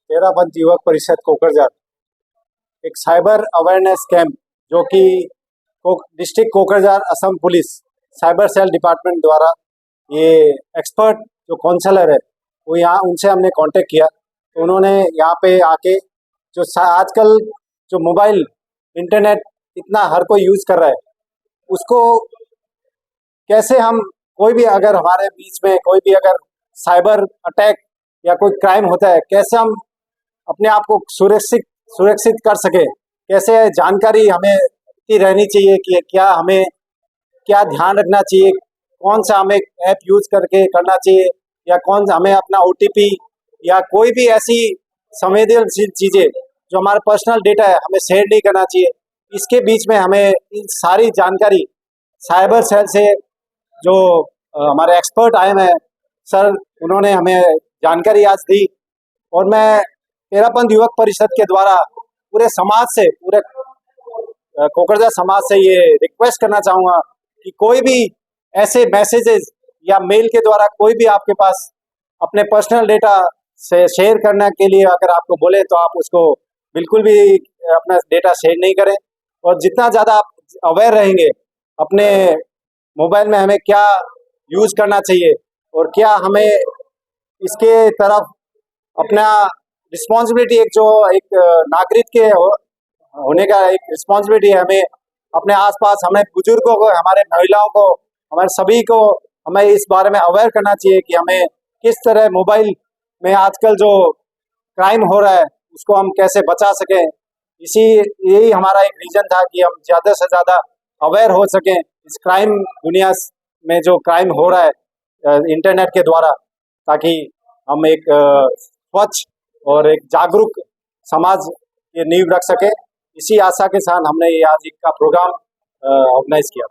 तेरापंथ युवक परिषद कोकरझार एक साइबर अवेयरनेस कैंप जो कि district Kokrajhar Assam police cyber cell department द्वारा ये एक्सपर्ट जो काउंसलर है वो यहाँ उनसे हमने कांटेक्ट किया तो उन्होंने यहाँ पे आके जो आजकल जो मोबाइल इंटरनेट इतना हर कोई यूज़ कर रहा है उसको कैसे हम कोई भी अगर हमारे बीच में कोई भी अगर साइबर अटैक या कोई क्राइम होता है कैसे हम अपने आप को सुरक्षित कर सके, कैसे जानकारी हमें की रहनी चाहिए कि क्या हमें क्या ध्यान रखना चाहिए, कौन सा हमें ऐप यूज करके करना चाहिए या कौन सा हमें अपना OTP या कोई भी ऐसी संवेदनशील चीज़ें जो हमारा पर्सनल डेटा है हमें शेयर नहीं करना चाहिए। इसके बीच में हमें इन सारी जानकारी साइबर सेल से जो हमारे एक्सपर्ट आए हैं सर उन्होंने हमें जानकारी आज दी और मैं तेरापंथ युवक परिषद के द्वारा पूरे समाज से पूरे कोकरझार समाज से ये रिक्वेस्ट करना चाहूँगा कि कोई भी ऐसे मैसेजेस या मेल के द्वारा कोई भी आपके पास अपने पर्सनल डेटा से शेयर करने के लिए अगर आपको बोले तो आप उसको बिल्कुल भी अपना डेटा शेयर नहीं करें और जितना ज़्यादा आप अवेयर रहेंगे अपने मोबाइल में हमें क्या यूज़ करना चाहिए और क्या हमें इसके तरफ अपना रिस्पॉन्सिबिलिटी एक नागरिक के होने का एक रिस्पॉन्सिबिलिटी है। हमें अपने आसपास हमें बुजुर्गों को हमारे महिलाओं को हमारे सभी को हमें इस बारे में अवेयर करना चाहिए कि हमें किस तरह मोबाइल में आजकल जो क्राइम हो रहा है उसको हम कैसे बचा सकें। यही हमारा एक रीजन था कि हम ज़्यादा से ज़्यादा अवेयर हो सकें इस क्राइम दुनिया में जो क्राइम हो रहा है इंटरनेट के द्वारा, ताकि हम एक स्वच्छ और एक जागरूक समाज की नींव रख सके। इसी आशा के साथ हमने ये आज का प्रोग्राम ऑर्गेनाइज किया।